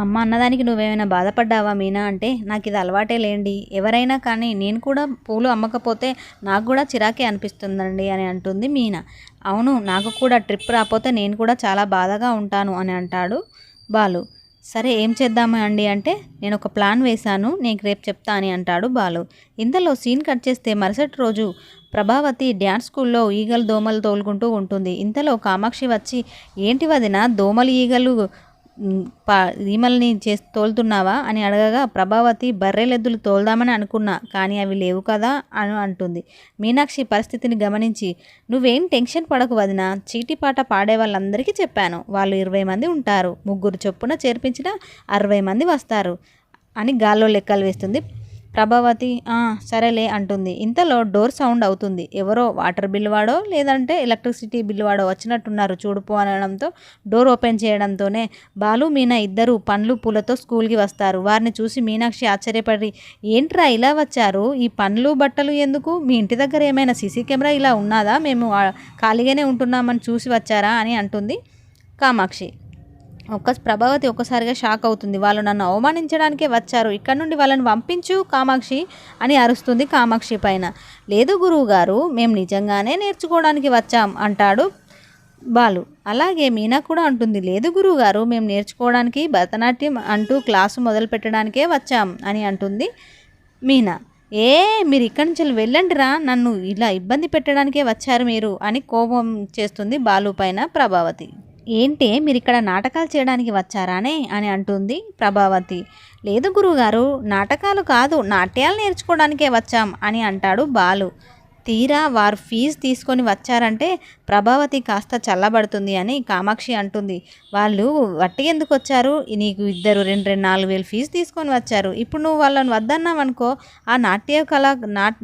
అమ్మ అన్నదానికి నువ్వేమైనా బాధపడ్డావా మీనా అంటే, నాకు ఇది అలవాటే లేండి, ఎవరైనా కానీ నేను కూడా పూలు అమ్మకపోతే నాకు కూడా చిరాకే అనిపిస్తుందండి అని అంటుంది మీనా. అవును, నాకు కూడా ట్రిప్ రాకపోతే నేను కూడా చాలా బాధగా ఉంటాను అని అంటాడు బాలు. సరే ఏం చేద్దామా అండి అంటే, నేను ఒక ప్లాన్ వేశాను, నీకు రేపు చెప్తా అని అంటాడు బాలు. ఇంతలో సీన్ కట్ చేస్తే మరుసటి రోజు ప్రభావతి డ్యాన్స్ స్కూల్లో ఈగలు దోమలు తోలుకుంటూ ఉంటుంది. ఇంతలో కామాక్షి వచ్చి, ఏంటి వదిన దోమలు ఈగలు ఈమల్ని తోలుతున్నావా అని అడగగా, ప్రభావతి బర్రెలెద్దులు తోలుదామని అనుకున్నా కానీ అవి లేవు కదా అని అంటుంది. మీనాక్షి పరిస్థితిని గమనించి, నువ్వేం టెన్షన్ పడకు వదిన, చీటిపాట పాడే వాళ్ళందరికీ చెప్పాను, వాళ్ళు 20 మంది ఉంటారు, 3 చొప్పున చేర్పించిన 60 మంది వస్తారు అని గాల్లో లెక్కలు వేస్తుంది. ప్రభావతి సరేలే అంటుంది. ఇంతలో డోర్ సౌండ్ అవుతుంది. ఎవరో వాటర్ బిల్ వాడో లేదంటే ఎలక్ట్రిసిటీ బిల్ వాడో వచ్చినట్టున్నారు చూడుపో అనడంతో డోర్ ఓపెన్ చేయడంతోనే బాలు మీనా ఇద్దరు పండ్లు పూలతో స్కూల్కి వస్తారు. వారిని చూసి మీనాక్షి ఆశ్చర్యపడి, ఏంట్రా ఇలా వచ్చారు, ఈ పండ్లు బట్టలు ఎందుకు, మీ ఇంటి దగ్గర ఏమైనా సీసీ కెమెరా ఇలా ఉన్నదా, మేము ఖాళీగానే ఉంటున్నామని చూసి వచ్చారా అని అంటుంది కామాక్షి. ప్రభావతి ఒక్కసారిగా షాక్ అవుతుంది. వాళ్ళు నన్ను అవమానించడానికే వచ్చారు, ఇక్కడ నుండి వాళ్ళని పంపించు కామాక్షి అని అరుస్తుంది కామాక్షి పైన. లేదు గురువు గారు, మేము నిజంగానే నేర్చుకోవడానికి వచ్చాం అంటాడు బాలు. అలాగే మీనా కూడా అంటుంది, లేదు గురువు గారు, మేము నేర్చుకోవడానికి భరతనాట్యం అంటూ క్లాసు మొదలు పెట్టడానికే వచ్చాం అని అంటుంది మీనా. మీరు ఇక్కడి నుంచి వెళ్ళండి రా, నన్ను ఇలా ఇబ్బంది పెట్టడానికే వచ్చారు మీరు అని కోపం చేస్తుంది బాలు పైన ప్రభావతి. ఏంటి మీరు ఇక్కడ నాటకాలు చేయడానికి వచ్చారానే అని అంటుంది ప్రభావతి. లేదు గురువుగారు, నాటకాలు కాదు, నాట్యాలు నేర్చుకోవడానికే వచ్చాం అని అంటాడు బాలు. తీరా వారు ఫీజు తీసుకొని వచ్చారంటే ప్రభావతి కాస్త చల్లబడుతుంది అని కామాక్షి అంటుంది. వాళ్ళు వట్టి ఎందుకు వచ్చారు, నీకు ఇద్దరు 4,000 ఫీజు తీసుకొని వచ్చారు, ఇప్పుడు నువ్వు వాళ్ళని వద్దన్నావనుకో ఆ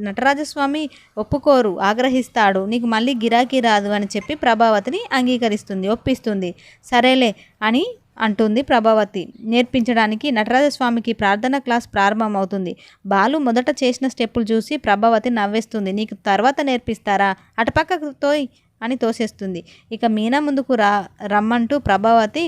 నటరాజస్వామి ఒప్పుకోరు, ఆగ్రహిస్తాడు, నీకు మళ్ళీ గిరాకీ రాదు అని చెప్పి ప్రభావతిని అంగీకరిస్తుంది, ఒప్పిస్తుంది. సరేలే అని అంటుంది ప్రభావతి. నేర్పించడానికి నటరాజస్వామికి ప్రార్థన క్లాస్ ప్రారంభమవుతుంది. బాలు మొదట చేసిన స్టెప్పులు చూసి ప్రభావతి నవ్వేస్తుంది. నీకు తర్వాత నేర్పిస్తారా, అటుపక్కకు తోయ్ అని తోసేస్తుంది. ఇక మీనా ముందుకు రమ్మంటూ ప్రభావతి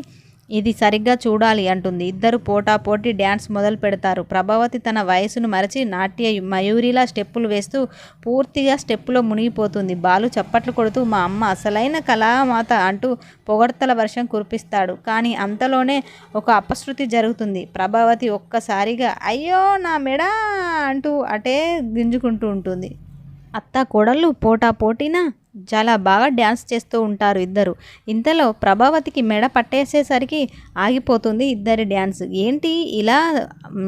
ఇది సరిగ్గా చూడాలి అంటుంది. ఇద్దరు పోటాపోటీ డ్యాన్స్ మొదలు పెడతారు. ప్రభావతి తన వయసును మరచి నాట్య మయూరిలా స్టెప్పులు వేస్తూ పూర్తిగా స్టెప్పులో మునిగిపోతుంది. బాలు చప్పట్లు కొడుతూ మా అమ్మ అసలైన కళామాత అంటూ పొగడ్తల వర్షం కురిపిస్తాడు. కానీ అంతలోనే ఒక అపశృతి జరుగుతుంది. ప్రభావతి ఒక్కసారిగా అయ్యో నా మెడ అంటూ అటే గింజుకుంటూ ఉంటుంది. అత్త కోడళ్ళు పోటాపోటీన చాలా బాగా డ్యాన్స్ చేస్తూ ఉంటారు ఇద్దరు. ఇంతలో ప్రభావతికి మెడ పట్టేసేసరికి ఆగిపోతుంది ఇద్దరి డ్యాన్స్. ఏంటి ఇలా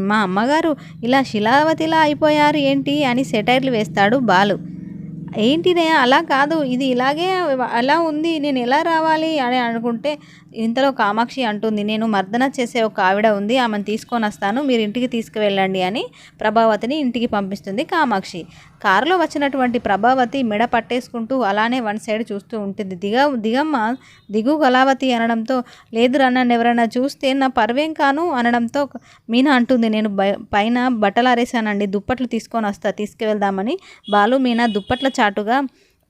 మా అమ్మగారు ఇలా శిలావతిలా అయిపోయారు ఏంటి అని సెటైర్లు వేస్తాడు బాలు. ఏంటిదే అలా కాదు, ఇది ఇలాగే అలా ఉంది, నేను ఎలా రావాలి అని అనుకుంటే ఇంతలో కామాక్షి అంటుంది, నేను మర్దన చేసే ఒక ఆవిడ ఉంది, ఆమెను తీసుకొని వస్తాను, మీరు ఇంటికి తీసుకువెళ్ళండి అని ప్రభావతిని ఇంటికి పంపిస్తుంది కామాక్షి. కారులో వచ్చినటువంటి ప్రభావతి మెడ పట్టేసుకుంటూ అలానే వన్ సైడ్ చూస్తూ ఉంటుంది. దిగమ్మ దిగు కళావతి అనడంతో, లేదురా నన్ను ఎవరైనా చూస్తే నా పర్వేం కాను అనడంతో మీనా అంటుంది, నేను పైన బట్టలు ఆరేసానండి, దుప్పట్లు తీసుకొని వస్తా, తీసుకువెళ్దామని. బాలు మీనా దుప్పట్ల చాటుగా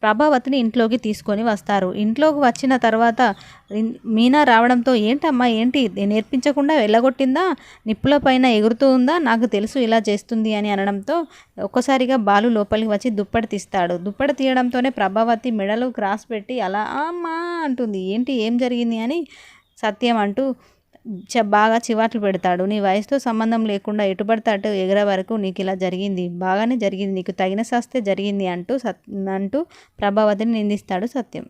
ప్రభావతిని ఇంట్లోకి తీసుకొని వస్తారు. ఇంట్లోకి వచ్చిన తర్వాత మీనా రావడంతో, ఏంటమ్మా ఏంటి నేర్పించకుండా వెళ్ళగొట్టిందా, నిప్పుల పైన ఎగురుతూ ఉందా, నాకు తెలుసు ఇలా చేస్తుంది అని అనడంతో ఒక్కసారిగా బాలు లోపలికి వచ్చి దుప్పటి తీస్తాడు. దుప్పటి తీయడంతోనే ప్రభావతి మెడలు క్రాస్ పెట్టి అలా అమ్మా అంటుంది. ఏంటి ఏం జరిగింది అని సత్యం అంటూ బాగా చివాట్లు పెడతాడు. నీ వయసుతో సంబంధం లేకుండా ఎటుపడితే అటు ఎగరే వరకు నీకు ఇలా జరిగింది, బాగానే జరిగింది, నీకు తగిన శాస్తే జరిగింది అంటూ ప్రభావతిని నిందిస్తాడు సత్యం.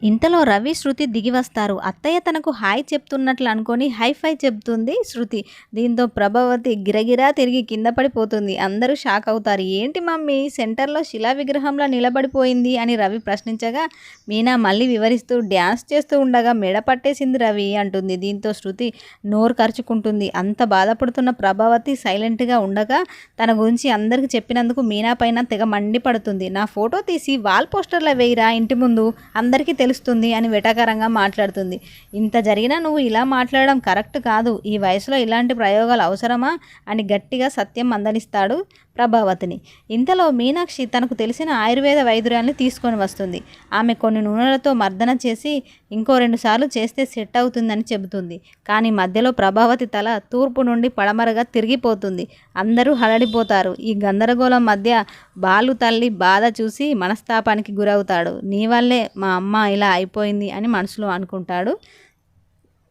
ఇంతలో రవి శృతి దిగి వస్తారు. అత్తయ్య తనకు హాయ్ చెప్తున్నట్లు అనుకొని హైఫై చెప్తుంది శృతి. దీంతో ప్రభావతి గిరగిరా తిరిగి కింద పడిపోతుంది. అందరూ షాక్ అవుతారు. ఏంటి మమ్మీ సెంటర్లో శిలా విగ్రహంలో నిలబడిపోయింది అని రవి ప్రశ్నించగా మీనా మళ్ళీ వివరిస్తూ, డ్యాన్స్ చేస్తూ ఉండగా మెడ పట్టేసింది రవి అంటుంది. దీంతో శృతి నోరు ఖర్చుకుంటుంది. అంత బాధపడుతున్న ప్రభావతి సైలెంట్గా ఉండగా తన గురించి అందరికీ చెప్పినందుకు మీనా పైన తెగ మండిపడుతుంది. నా ఫోటో తీసి వాల్ పోస్టర్లో వేయిరా ఇంటి ముందు, అందరికీ తెలుస్తుంది అని వెటకారంగా మాట్లాడుతుంది. ఇంత జరిగినా నువ్వు ఇలా మాట్లాడడం కరెక్ట్ కాదు, ఈ వయసులో ఇలాంటి ప్రయోగాలు అవసరమా అని గట్టిగా సత్యం మందలిస్తాడు ప్రభావతిని. ఇంతలో మీనాక్షి తనకు తెలిసిన ఆయుర్వేద వైద్యురాల్ని తీసుకొని వస్తుంది. ఆమె కొన్ని నూనెలతో మర్దన చేసి ఇంకో 2 సార్లు చేస్తే సెట్ అవుతుందని చెబుతుంది. కానీ మధ్యలో ప్రభావతి తల తూర్పు నుండి పడమరగా తిరిగిపోతుంది. అందరూ హడలిపోతారు. ఈ గందరగోళం మధ్య బాలు తల్లి బాధ చూసి మనస్తాపానికి గురవుతాడు. నీ వల్లే మా అమ్మ ఇలా అయిపోయింది అని మనసులో అనుకుంటాడు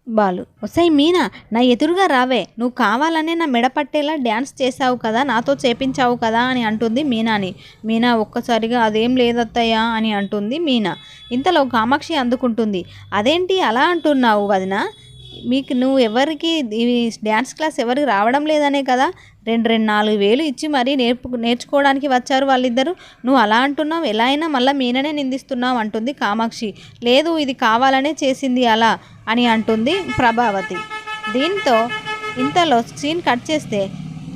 బాలు. ఒసై మీనా, నా ఎదురుగా రావే, నువ్వు కావాలనే నా మెడ పట్టేలా డ్యాన్స్ చేసావు కదా, నాతో చేపించావు కదా అని అంటుంది మీనాని. మీనా ఒక్కసారిగా అదేం లేదత్తయ్యా అని అంటుంది మీనా. ఇంతలో కామాక్షి అందుకుంటుంది. అదేంటి అలా అంటున్నావు వదిన, మీకు నువ్వు ఎవరికి డ్యాన్స్ క్లాస్ ఎవరికి రావడం లేదనే కదా 4 వేలు ఇచ్చి మరీ నేర్చుకోవడానికి వచ్చారు వాళ్ళిద్దరు, నువ్వు అలా అంటున్నావు, ఎలా అయినా మళ్ళీ మీననే నిందిస్తున్నావు అంటుంది కామాక్షి. లేదు, ఇది కావాలనే చేసింది అలా అని అంటుంది ప్రభావతి. దీంతో ఇంతలో సీన్ కట్ చేస్తే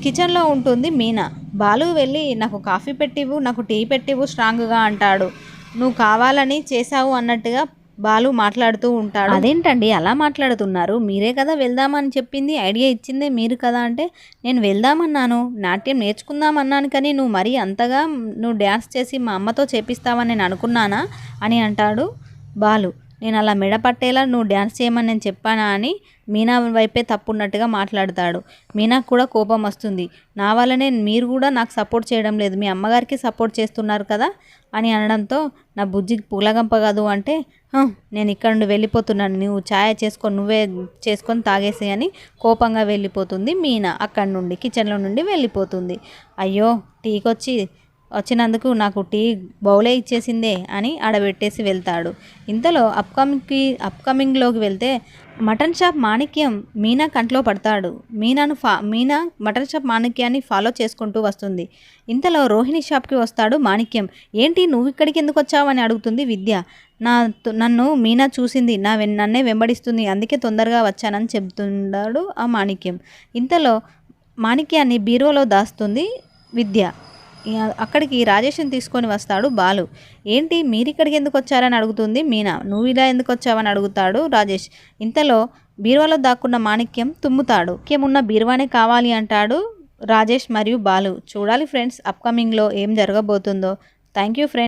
కిచెన్లో ఉంటుంది మీనా. బాలు వెళ్ళి నాకు కాఫీ పెట్టివు, నాకు టీ పెట్టివు స్ట్రాంగ్గా అంటాడు. నువ్వు కావాలని చేసావు అన్నట్టుగా బాలు మాట్లాడుతూ ఉంటాడు. అదేంటండి అలా మాట్లాడుతున్నారు, మీరే కదా వెళ్దామని చెప్పింది, ఐడియా ఇచ్చిందే మీరు కదా అంటే, నేను వెళ్దామన్నాను, నాట్యం నేర్చుకుందామన్నాను, కానీ నువ్వు మరీ అంతగా నువ్వు డ్యాన్స్ చేసి మా అమ్మతో చేపిస్తావని నేను అనుకున్నానా అని అంటాడు బాలు. నేను అలా మెడ పట్టేలా నువ్వు డ్యాన్స్ చేయమని నేను చెప్పానా అని మీనా వైపే తప్పున్నట్టుగా మాట్లాడతాడు. మీనాకు కూడా కోపం వస్తుంది. నా వల్లనే మీరు కూడా నాకు సపోర్ట్ చేయడం లేదు, మీ అమ్మగారికి సపోర్ట్ చేస్తున్నారు కదా అని అనడంతో నా బుజ్జికి పూలగంప కాదు అంటే, నేను ఇక్కడ నుండి వెళ్ళిపోతున్నాను, నువ్వు ఛాయ్ నువ్వే చేసుకొని తాగేసి అని కోపంగా వెళ్ళిపోతుంది మీనా. అక్కడి నుండి కిచెన్లో నుండి వెళ్ళిపోతుంది. అయ్యో, వచ్చినందుకు నాకు టీ బౌలే ఇచ్చేసిందే అని ఆడబెట్టేసి వెళ్తాడు. ఇంతలో అప్కమింగ్లోకి వెళ్తే మటన్ షాప్ మాణిక్యం మీనా కంట్లో పడతాడు. మీనా మటన్ షాప్ మాణిక్యాన్ని ఫాలో చేసుకుంటూ వస్తుంది. ఇంతలో రోహిణి షాప్కి వస్తాడు మాణిక్యం. ఏంటి నువ్వు ఇక్కడికి ఎందుకు వచ్చావు అని అడుగుతుంది విద్య. నన్ను మీనా చూసింది, నన్నే వెంబడిస్తుంది, అందుకే తొందరగా వచ్చానని చెబుతున్నాడు ఆ మాణిక్యం. ఇంతలో మాణిక్యాన్ని బీరువాలో దాస్తుంది విద్య. అక్కడికి రాజేష్ని తీసుకొని వస్తాడు బాలు. ఏంటి మీరు ఇక్కడికి ఎందుకు వచ్చారని అడుగుతుంది మీనా. నువ్వు ఇలా ఎందుకు వచ్చావని అడుగుతాడు రాజేష్. ఇంతలో బీరువాలో దాక్కున్న మాణిక్యం తుమ్ముతాడు. ముఖ్యమున్న బీరువానే కావాలి అంటాడు రాజేష్ మరియు బాలు. చూడాలి ఫ్రెండ్స్ అప్కమింగ్లో ఏం జరగబోతుందో. Thank you friends.